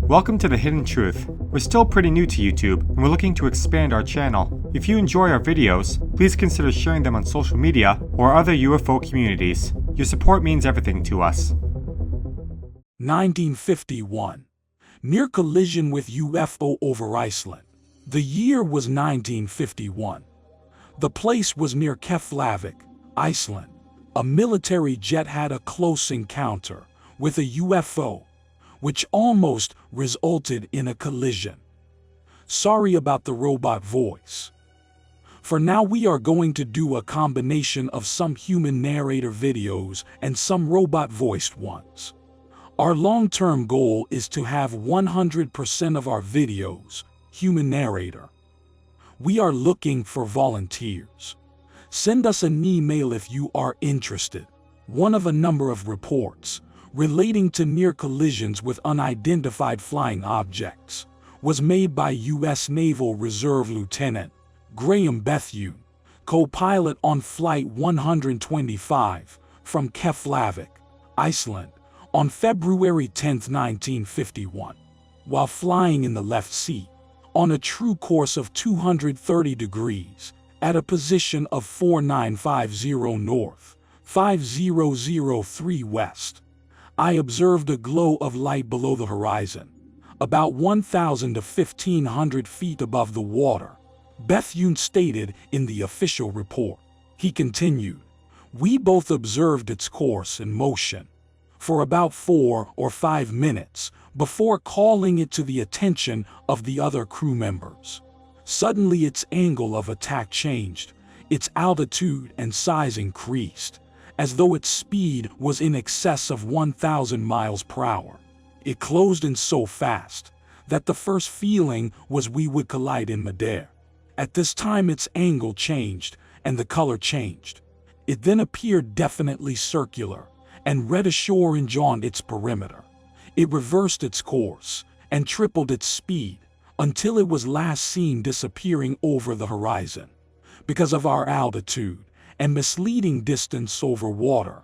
Welcome to The Hidden Truth. We're still pretty new to YouTube, and we're looking to expand our channel. If you enjoy our videos, please consider sharing them on social media or other UFO communities. Your support means everything to us. 1951. Near collision with UFO over Iceland. The year was 1951. The place was near Keflavik, Iceland. A military jet had a close encounter with a UFO, which almost resulted in a collision. Sorry about the robot voice. For now we are going to do a combination of some human narrator videos and some robot-voiced ones. Our long-term goal is to have 100% of our videos human narrator. We are looking for volunteers. Send us an email if you are interested. One of a number of reports relating to near collisions with unidentified flying objects was made by U.S. Naval Reserve Lieutenant Graham Bethune, co-pilot on Flight 125 from Keflavik, Iceland, on February 10, 1951, while flying in the left seat, on a true course of 230 degrees, at a position of 4950 north, 5003 west. I observed a glow of light below the horizon, about 1,000 to 1,500 feet above the water, Bethune stated in the official report. He continued, "We both observed its course and motion for about 4 or 5 minutes before calling it to the attention of the other crew members. Suddenly its angle of attack changed, its altitude and size increased, as though its speed was in excess of 1,000 miles per hour. It closed in so fast that the first feeling was we would collide in midair. At this time its angle changed and the color changed. It then appeared definitely circular and reddish-orange on its perimeter. It reversed its course and tripled its speed until it was last seen disappearing over the horizon. Because of our altitude and misleading distance over water,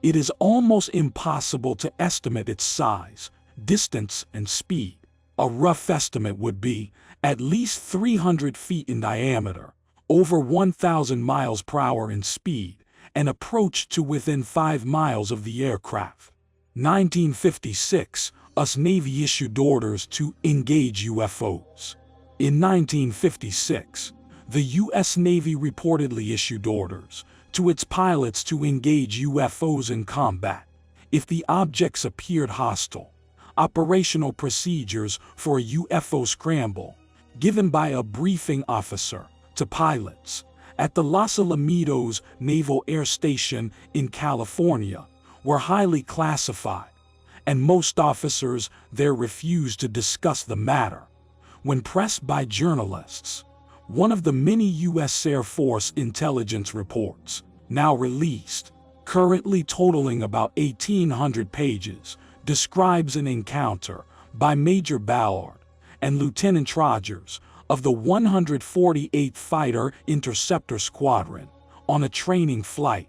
it is almost impossible to estimate its size, distance, and speed. A rough estimate would be at least 300 feet in diameter, over 1,000 miles per hour in speed, and approached to within 5 miles of the aircraft. 1956, US Navy issued orders to engage UFOs. In 1956, the U.S. Navy reportedly issued orders to its pilots to engage UFOs in combat if the objects appeared hostile. Operational procedures for a UFO scramble, given by a briefing officer to pilots at the Los Alamitos Naval Air Station in California, were highly classified, and most officers there refused to discuss the matter. When pressed by journalists, one of the many U.S. Air Force intelligence reports, now released, currently totaling about 1,800 pages, describes an encounter by Major Ballard and Lieutenant Rogers of the 148th Fighter Interceptor Squadron on a training flight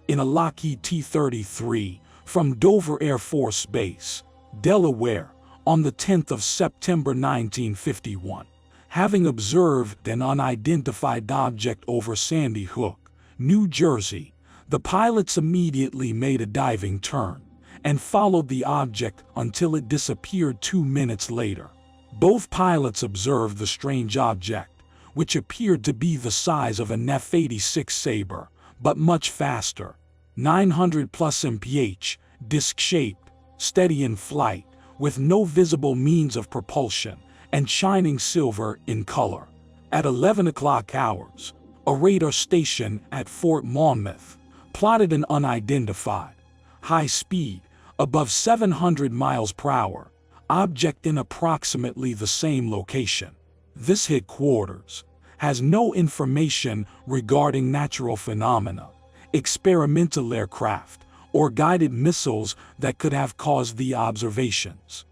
in a Lockheed T-33 from Dover Air Force Base, Delaware, on the 10th of September 1951. Having observed an unidentified object over Sandy Hook, New Jersey, the pilots immediately made a diving turn and followed the object until it disappeared 2 minutes later. Both pilots observed the strange object, which appeared to be the size of an F-86 Sabre, but much faster, 900 plus mph, disc-shaped, steady in flight, with no visible means of propulsion, and shining silver in color. At 11 o'clock hours, a radar station at Fort Monmouth plotted an unidentified, high speed, above 700 miles per hour, object in approximately the same location. This headquarters has no information regarding natural phenomena, experimental aircraft, or guided missiles that could have caused the observations.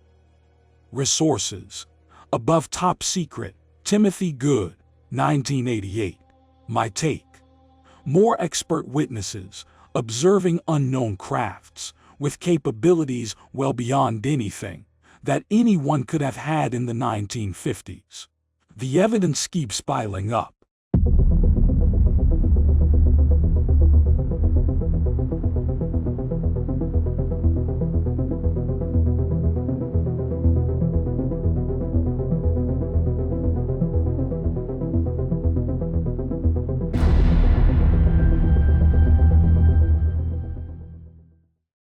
Resources. Above top secret, Timothy Good, 1988. My take. More expert witnesses, observing unknown crafts, with capabilities well beyond anything that anyone could have had in the 1950s. The evidence keeps piling up.